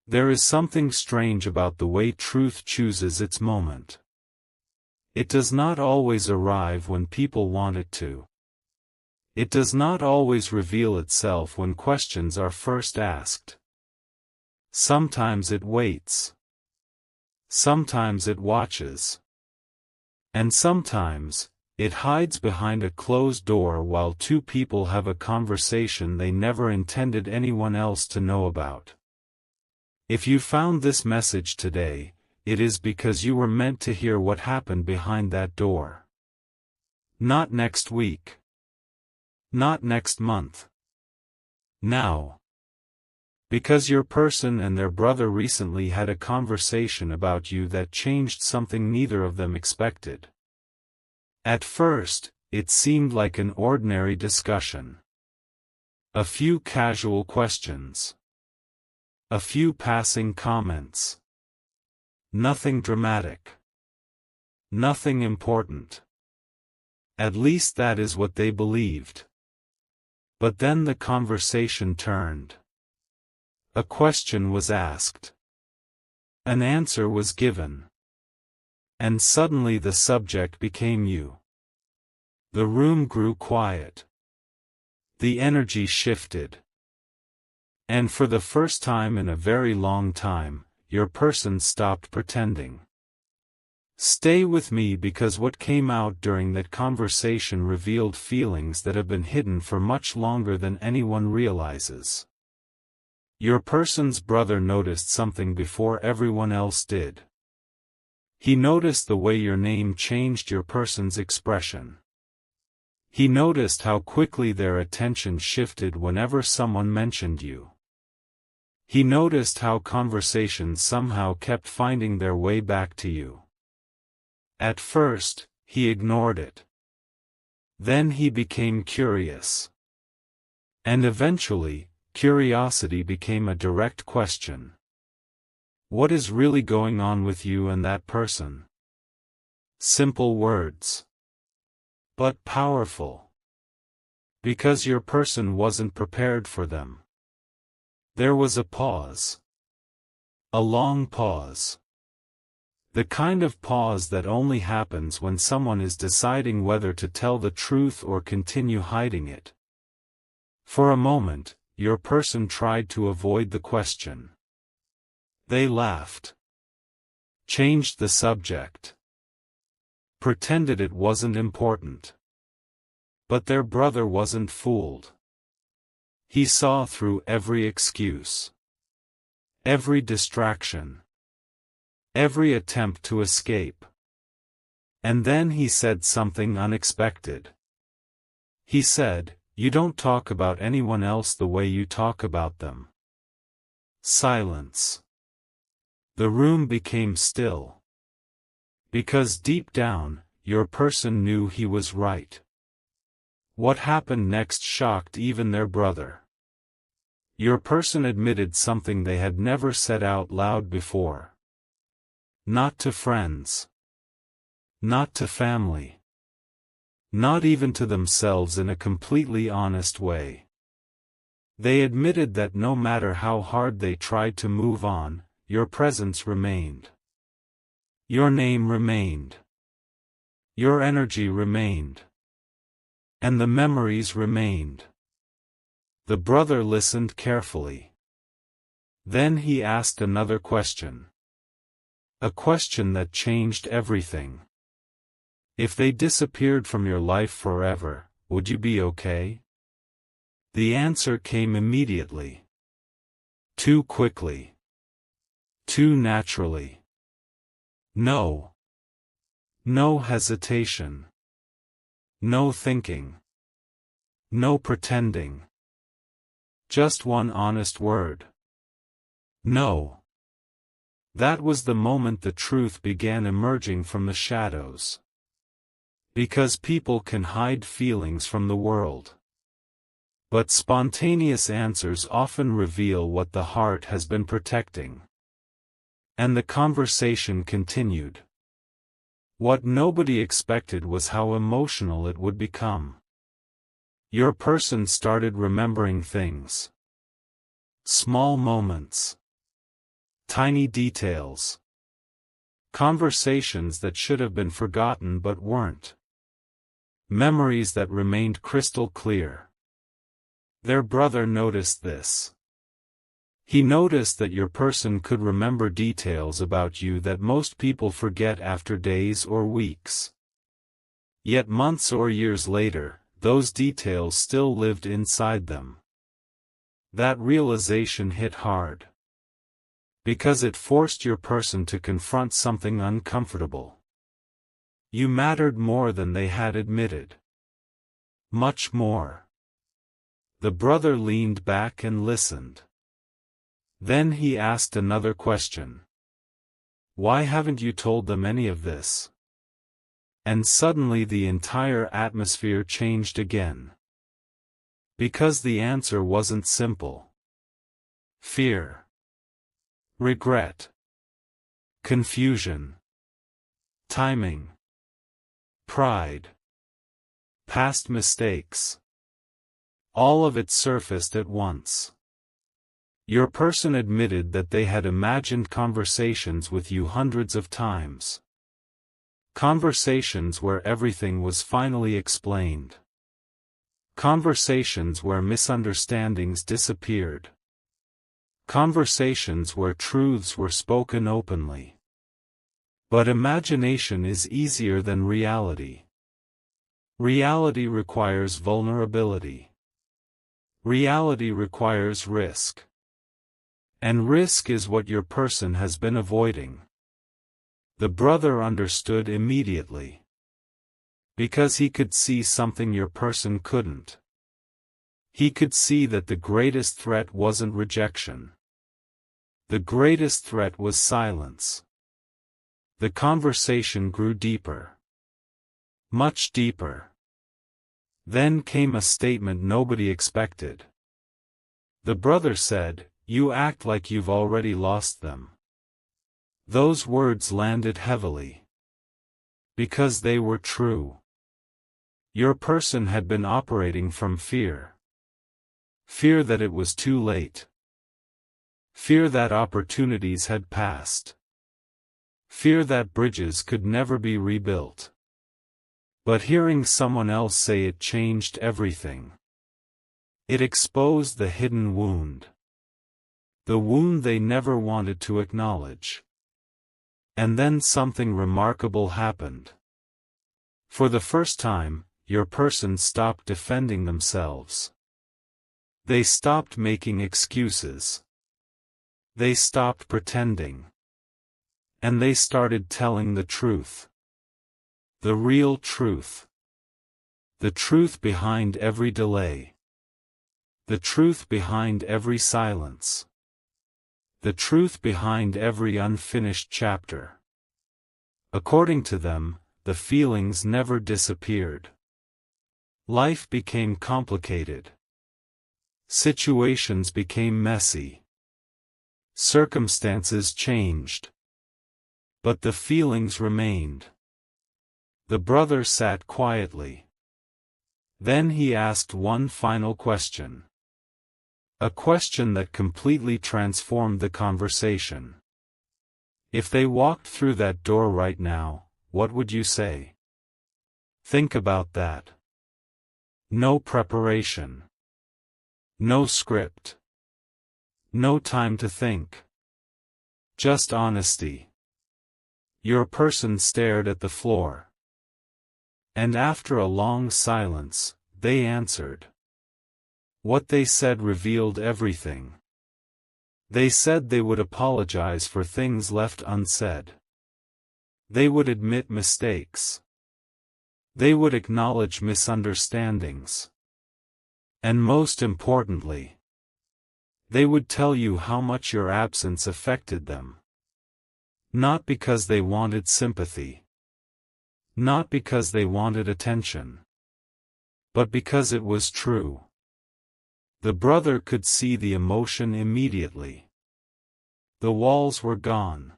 There is something strange about the way truth chooses its moment. It does not always arrive when people want it to. It does not always reveal itself when questions are first asked. Sometimes it waits. Sometimes it watches. And sometimes, it hides behind a closed door while two people have a conversation they never intended anyone else to know about. If you found this message today, it is because you were meant to hear what happened behind that door. Not next week. Not next month. Now. Because your person and their brother recently had a conversation about you that changed something neither of them expected. At first, it seemed like an ordinary discussion. A few casual questions. A few passing comments. Nothing dramatic. Nothing important. At least that is what they believed. But then the conversation turned. A question was asked. An answer was given. And suddenly the subject became you. The room grew quiet. The energy shifted. And for the first time in a very long time, your person stopped pretending. Stay with me because what came out during that conversation revealed feelings that have been hidden for much longer than anyone realizes. Your person's brother noticed something before everyone else did. He noticed the way your name changed your person's expression. He noticed how quickly their attention shifted whenever someone mentioned you. He noticed how conversations somehow kept finding their way back to you. At first, he ignored it. Then he became curious. And eventually, curiosity became a direct question. What is really going on with you and that person? Simple words. But powerful. Because your person wasn't prepared for them. There was a pause. A long pause. The kind of pause that only happens when someone is deciding whether to tell the truth or continue hiding it. For a moment, your person tried to avoid the question. They laughed. Changed the subject. Pretended it wasn't important. But their brother wasn't fooled. He saw through every excuse. Every distraction. Every attempt to escape. And then he said something unexpected. He said, "You don't talk about anyone else the way you talk about them." Silence. The room became still. Because deep down, your person knew he was right. What happened next shocked even their brother. Your person admitted something they had never said out loud before. Not to friends. Not to family. Not even to themselves in a completely honest way. They admitted that no matter how hard they tried to move on, your presence remained. Your name remained. Your energy remained. And the memories remained. The brother listened carefully. Then he asked another question. A question that changed everything. If they disappeared from your life forever, would you be okay? The answer came immediately. Too quickly. Too naturally. No. No hesitation. No thinking. No pretending. Just one honest word. No. That was the moment the truth began emerging from the shadows. Because people can hide feelings from the world. But spontaneous answers often reveal what the heart has been protecting. And the conversation continued. What nobody expected was how emotional it would become. Your person started remembering things. Small moments. Tiny details. Conversations that should have been forgotten but weren't. Memories that remained crystal clear. Their brother noticed this. He noticed that your person could remember details about you that most people forget after days or weeks. Yet months or years later, those details still lived inside them. That realization hit hard. Because it forced your person to confront something uncomfortable. You mattered more than they had admitted. Much more. The brother leaned back and listened. Then he asked another question. Why haven't you told them any of this? And suddenly the entire atmosphere changed again. Because the answer wasn't simple. Fear. Regret. Confusion. Timing. Pride. Past mistakes. All of it surfaced at once. Your person admitted that they had imagined conversations with you hundreds of times. Conversations where everything was finally explained. Conversations where misunderstandings disappeared. Conversations where truths were spoken openly. But imagination is easier than reality. Reality requires vulnerability. Reality requires risk. And risk is what your person has been avoiding. The brother understood immediately. Because he could see something your person couldn't. He could see that the greatest threat wasn't rejection. The greatest threat was silence. The conversation grew deeper. Much deeper. Then came a statement nobody expected. The brother said, "You act like you've already lost them." Those words landed heavily. Because they were true. Your person had been operating from fear. Fear that it was too late. Fear that opportunities had passed. Fear that bridges could never be rebuilt. But hearing someone else say it changed everything. It exposed the hidden wound. The wound they never wanted to acknowledge. And then something remarkable happened. For the first time, your person stopped defending themselves. They stopped making excuses. They stopped pretending. And they started telling the truth. The real truth. The truth behind every delay. The truth behind every silence. The truth behind every unfinished chapter. According to them, the feelings never disappeared. Life became complicated. Situations became messy. Circumstances changed. But the feelings remained. The brother sat quietly. Then he asked one final question. A question that completely transformed the conversation. If they walked through that door right now, what would you say? Think about that. No preparation. No script. No time to think. Just honesty. Your person stared at the floor. And after a long silence, they answered. What they said revealed everything. They said they would apologize for things left unsaid. They would admit mistakes. They would acknowledge misunderstandings. And most importantly, they would tell you how much your absence affected them. Not because they wanted sympathy. Not because they wanted attention. But because it was true. The brother could see the emotion immediately. The walls were gone.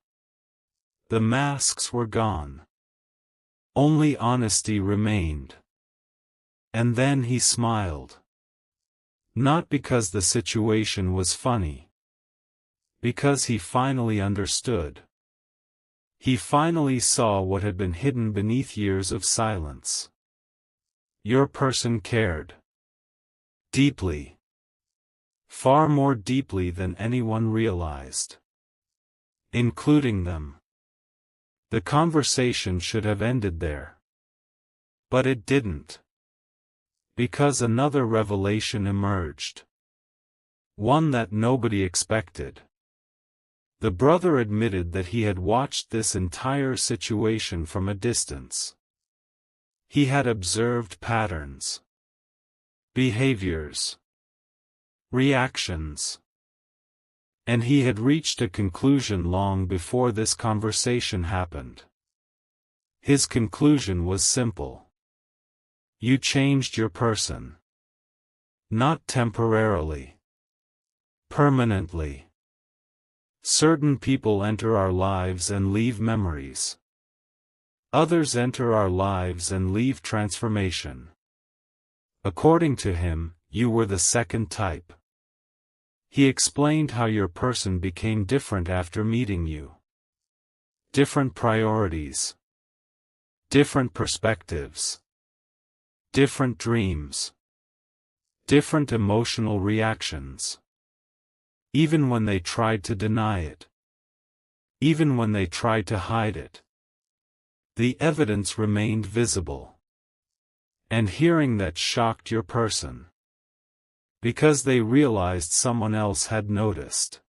The masks were gone. Only honesty remained. And then he smiled. Not because the situation was funny. Because he finally understood. He finally saw what had been hidden beneath years of silence. Your person cared. Deeply. Far more deeply than anyone realized. Including them. The conversation should have ended there. But it didn't. Because another revelation emerged. One that nobody expected. The brother admitted that he had watched this entire situation from a distance. He had observed patterns. Behaviors. Reactions. And he had reached a conclusion long before this conversation happened. His conclusion was simple. You changed your person. Not temporarily. Permanently. Certain people enter our lives and leave memories. Others enter our lives and leave transformation. According to him, you were the second type. He explained how your person became different after meeting you. Different priorities. Different perspectives. Different dreams. Different emotional reactions. Even when they tried to deny it. Even when they tried to hide it. The evidence remained visible. And hearing that shocked your person. Because they realized someone else had noticed.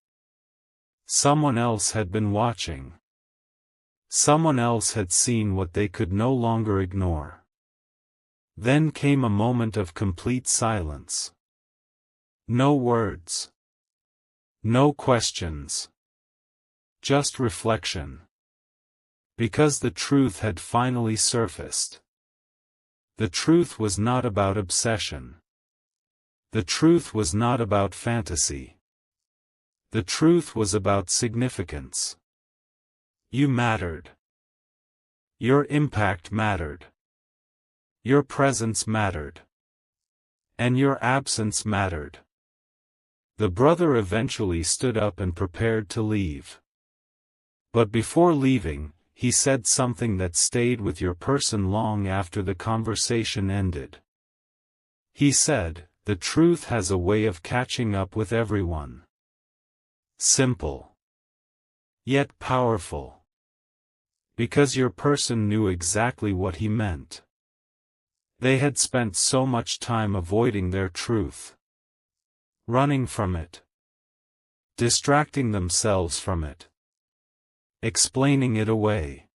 Someone else had been watching. Someone else had seen what they could no longer ignore. Then came a moment of complete silence. No words. No questions. Just reflection. Because the truth had finally surfaced. The truth was not about obsession. The truth was not about fantasy. The truth was about significance. You mattered. Your impact mattered. Your presence mattered. And your absence mattered. The brother eventually stood up and prepared to leave. But before leaving, he said something that stayed with your person long after the conversation ended. He said, "The truth has a way of catching up with everyone." Simple. Yet powerful. Because your person knew exactly what he meant. They had spent so much time avoiding their truth. Running from it. Distracting themselves from it. Explaining it away.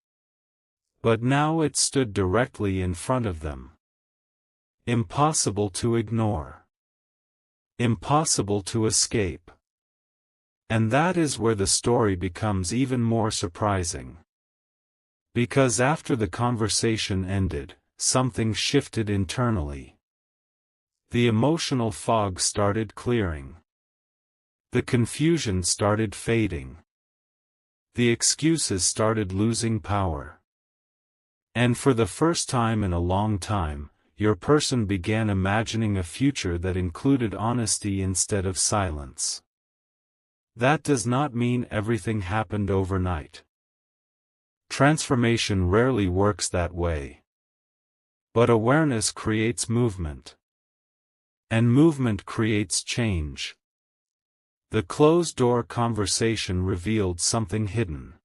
But now it stood directly in front of them. Impossible to ignore. Impossible to escape. And that is where the story becomes even more surprising. Because after the conversation ended, something shifted internally. The emotional fog started clearing. The confusion started fading. The excuses started losing power. And for the first time in a long time, your person began imagining a future that included honesty instead of silence. That does not mean everything happened overnight. Transformation rarely works that way. But awareness creates movement. And movement creates change. The closed-door conversation revealed something hidden.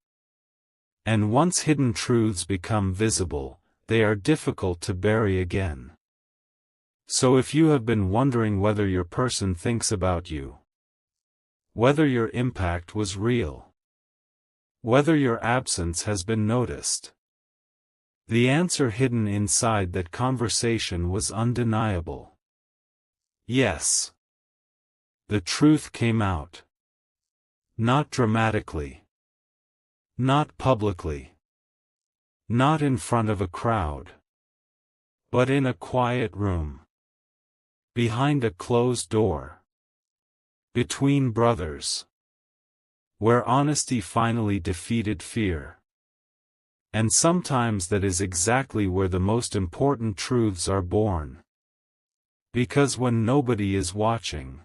And once hidden truths become visible, they are difficult to bury again. So if you have been wondering whether your person thinks about you, whether your impact was real, whether your absence has been noticed, the answer hidden inside that conversation was undeniable. Yes. The truth came out. Not dramatically. Not publicly. Not in front of a crowd. But in a quiet room. Behind a closed door. Between brothers. Where honesty finally defeated fear. And sometimes that is exactly where the most important truths are born. Because when nobody is watching,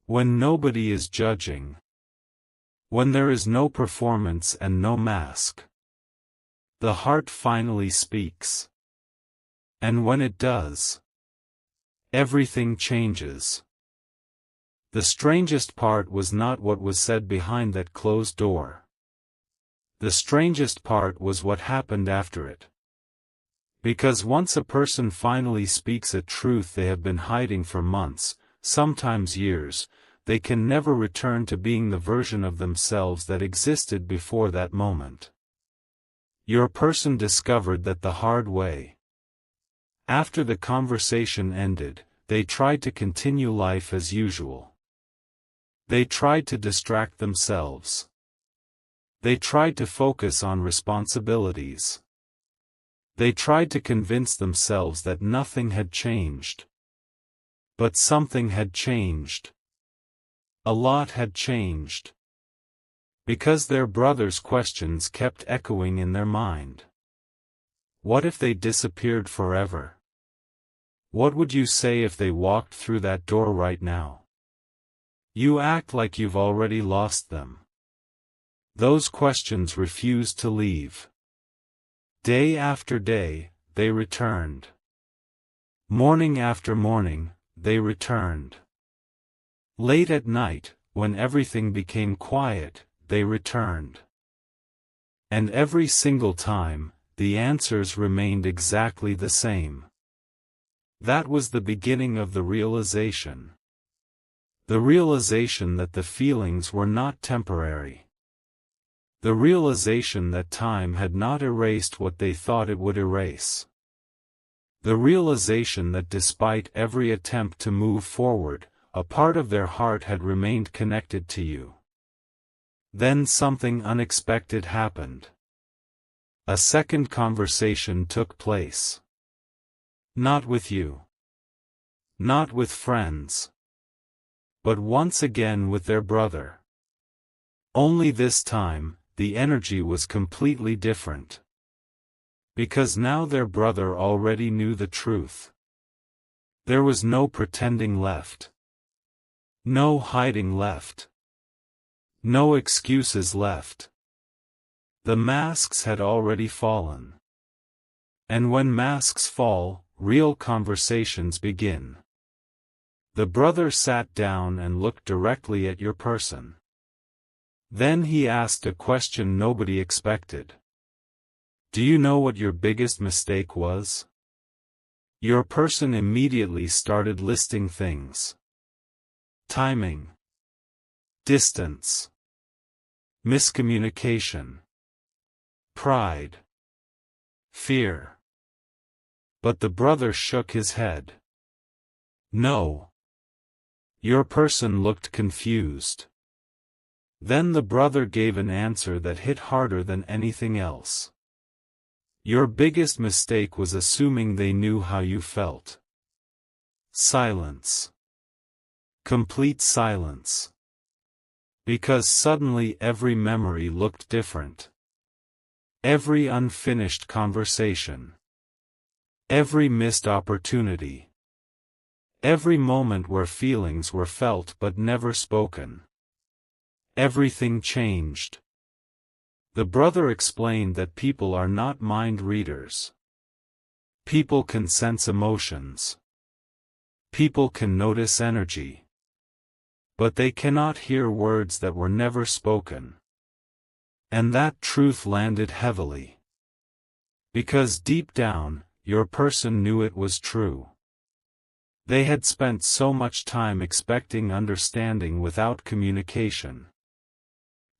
when nobody is judging, When there is no performance and no mask, the heart finally speaks. And when it does, everything changes. The strangest part was not what was said behind that closed door. The strangest part was what happened after it. Because once a person finally speaks a truth they have been hiding for months, sometimes years, they can never return to being the version of themselves that existed before that moment. Your person discovered that the hard way. After the conversation ended, they tried to continue life as usual. They tried to distract themselves. They tried to focus on responsibilities. They tried to convince themselves that nothing had changed. But something had changed. A lot had changed. Because their brother's questions kept echoing in their mind. What if they disappeared forever? What would you say if they walked through that door right now? You act like you've already lost them. Those questions refused to leave. Day after day, they returned. Morning after morning, they returned. Late at night, when everything became quiet, they returned. And every single time, the answers remained exactly the same. That was the beginning of the realization. The realization that the feelings were not temporary. The realization that time had not erased what they thought it would erase. The realization that despite every attempt to move forward, a part of their heart had remained connected to you. Then something unexpected happened. A second conversation took place. Not with you. Not with friends. But once again with their brother. Only this time, the energy was completely different. Because now their brother already knew the truth. There was no pretending left. No hiding left. No excuses left. The masks had already fallen. And when masks fall, real conversations begin. The brother sat down and looked directly at your person. Then he asked a question nobody expected. Do you know what your biggest mistake was? Your person immediately started listing things. Timing. Distance. Miscommunication. Pride. Fear. But the brother shook his head. No. Your person looked confused. Then the brother gave an answer that hit harder than anything else. Your biggest mistake was assuming they knew how you felt. Silence. Complete silence. Because suddenly every memory looked different. Every unfinished conversation. Every missed opportunity. Every moment where feelings were felt but never spoken. Everything changed. The brother explained that people are not mind readers. People can sense emotions. People can notice energy. But they cannot hear words that were never spoken. And that truth landed heavily. Because deep down, your person knew it was true. They had spent so much time expecting understanding without communication.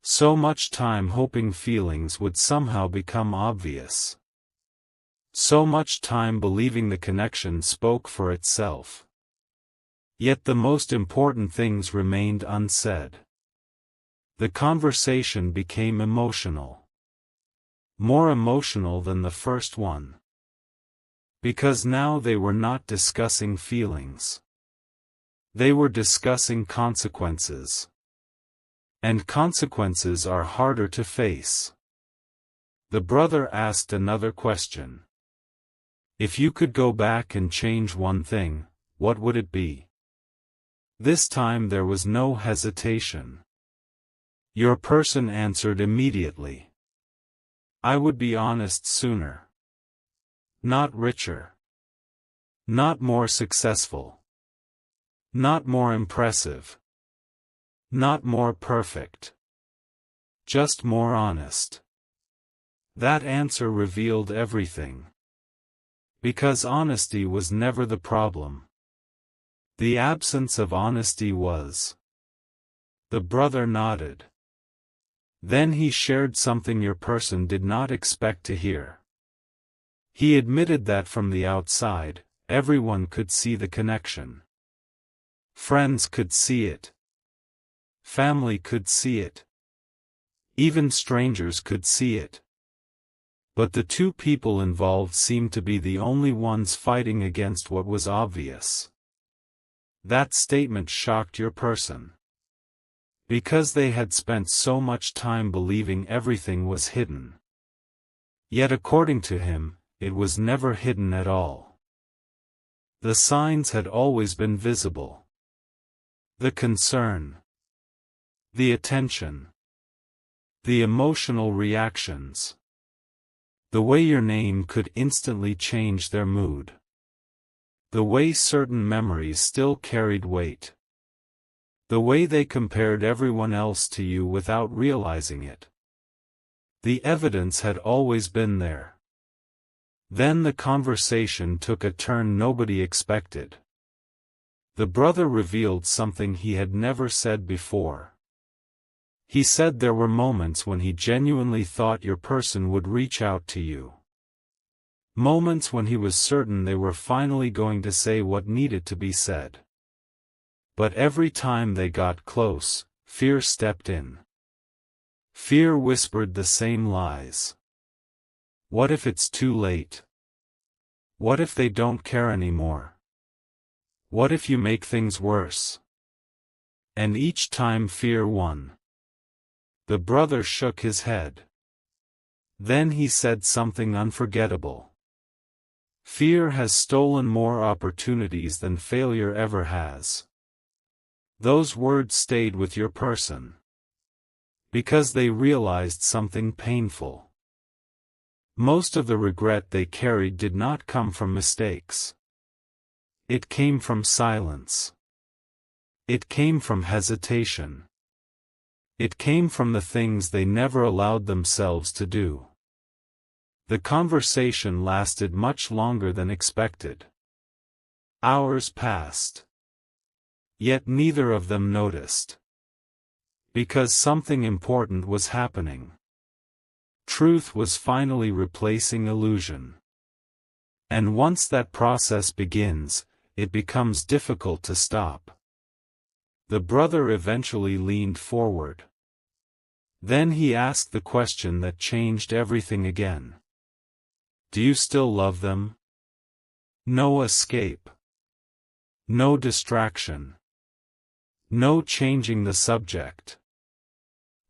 So much time hoping feelings would somehow become obvious. So much time believing the connection spoke for itself. Yet the most important things remained unsaid. The conversation became emotional. More emotional than the first one. Because now they were not discussing feelings. They were discussing consequences. And consequences are harder to face. The brother asked another question. If you could go back and change one thing, what would it be? This time there was no hesitation. Your person answered immediately. I would be honest sooner. Not richer. Not more successful. Not more impressive. Not more perfect. Just more honest. That answer revealed everything. Because honesty was never the problem. The absence of honesty was. The brother nodded. Then he shared something your person did not expect to hear. He admitted that from the outside, everyone could see the connection. Friends could see it. Family could see it. Even strangers could see it. But the two people involved seemed to be the only ones fighting against what was obvious. That statement shocked your person. Because they had spent so much time believing everything was hidden. Yet according to him, it was never hidden at all. The signs had always been visible. The concern. The attention. The emotional reactions. The way your name could instantly change their mood. The way certain memories still carried weight. The way they compared everyone else to you without realizing it. The evidence had always been there. Then the conversation took a turn nobody expected. The brother revealed something he had never said before. He said there were moments when he genuinely thought your person would reach out to you. Moments when he was certain they were finally going to say what needed to be said. But every time they got close, fear stepped in. Fear whispered the same lies. What if it's too late? What if they don't care anymore? What if you make things worse? And each time fear won. The brother shook his head. Then he said something unforgettable. Fear has stolen more opportunities than failure ever has. Those words stayed with your person. Because they realized something painful. Most of the regret they carried did not come from mistakes. It came from silence. It came from hesitation. It came from the things they never allowed themselves to do. The conversation lasted much longer than expected. Hours passed. Yet neither of them noticed. Because something important was happening. Truth was finally replacing illusion. And once that process begins, it becomes difficult to stop. The brother eventually leaned forward. Then he asked the question that changed everything again. Do you still love them? No escape. No distraction. No changing the subject.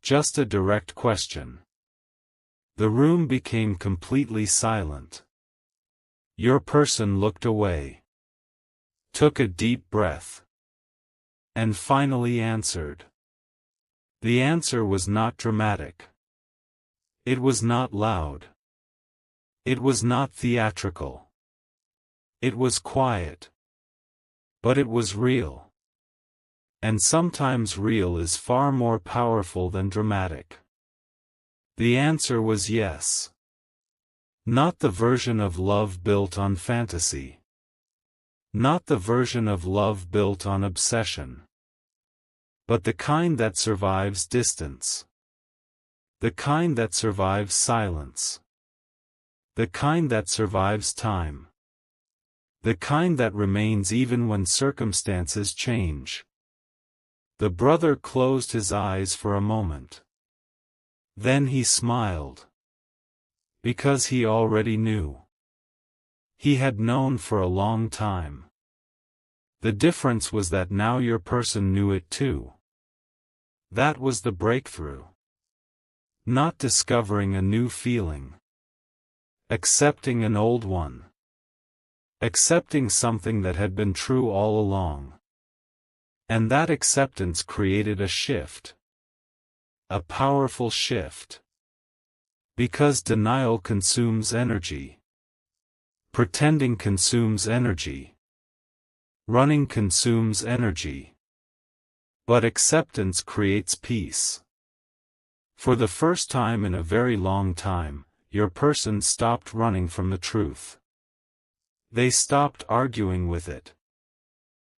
Just a direct question. The room became completely silent. Your person looked away. Took a deep breath. And finally answered. The answer was not dramatic. It was not loud. It was not theatrical. It was quiet. But it was real. And sometimes real is far more powerful than dramatic. The answer was yes. Not the version of love built on fantasy. Not the version of love built on obsession. But the kind that survives distance. The kind that survives silence. The kind that survives time. The kind that remains even when circumstances change. The brother closed his eyes for a moment. Then he smiled. Because he already knew. He had known for a long time. The difference was that now your person knew it too. That was the breakthrough. Not discovering a new feeling. Accepting an old one. Accepting something that had been true all along. And that acceptance created a shift. A powerful shift. Because denial consumes energy. Pretending consumes energy. Running consumes energy. But acceptance creates peace. For the first time in a very long time, your person stopped running from the truth. They stopped arguing with it.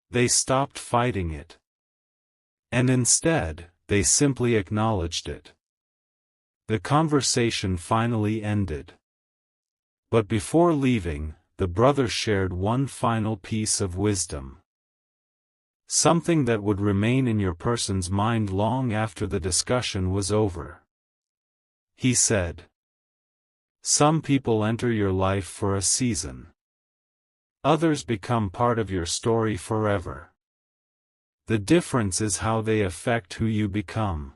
They stopped fighting it. And instead, they simply acknowledged it. The conversation finally ended. But before leaving, the brother shared one final piece of wisdom. Something that would remain in your person's mind long after the discussion was over. He said, "Some people enter your life for a season. Others become part of your story forever. The difference is how they affect who you become."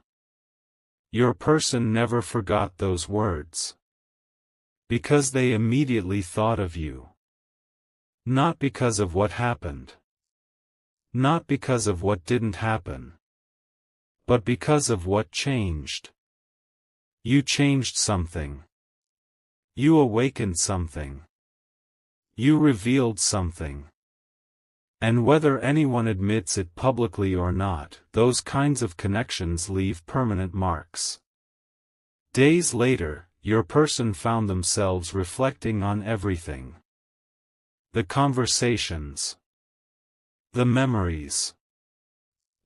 Your person never forgot those words. Because they immediately thought of you. Not because of what happened. Not because of what didn't happen. But because of what changed. You changed something. You awakened something. You revealed something. And whether anyone admits it publicly or not, those kinds of connections leave permanent marks. Days later, your person found themselves reflecting on everything. The conversations. The memories.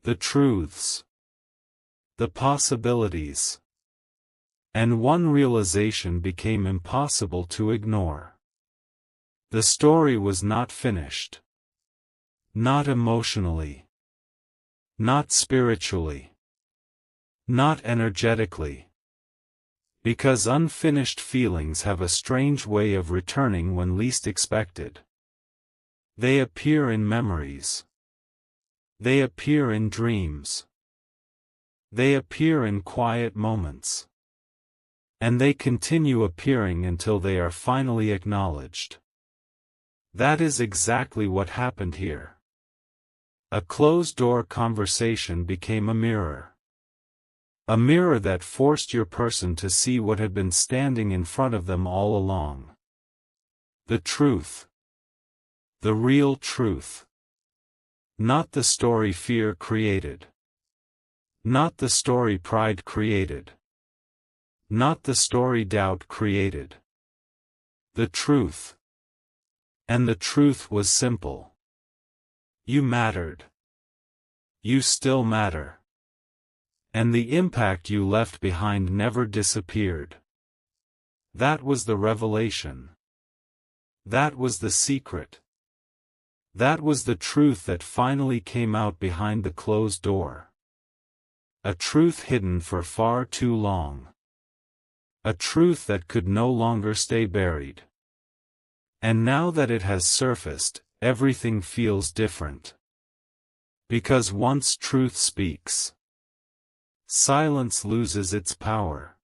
The truths. The possibilities. And one realization became impossible to ignore. The story was not finished. Not emotionally. Not spiritually. Not energetically. Because unfinished feelings have a strange way of returning when least expected. They appear in memories. They appear in dreams. They appear in quiet moments. And they continue appearing until they are finally acknowledged. That is exactly what happened here. A closed-door conversation became a mirror. A mirror that forced your person to see what had been standing in front of them all along. The truth. The real truth. Not the story fear created. Not the story pride created. Not the story doubt created. The truth. And the truth was simple. You mattered. You still matter. And the impact you left behind never disappeared. That was the revelation. That was the secret. That was the truth that finally came out behind the closed door. A truth hidden for far too long. A truth that could no longer stay buried. And now that it has surfaced, everything feels different. Because once truth speaks, silence loses its power.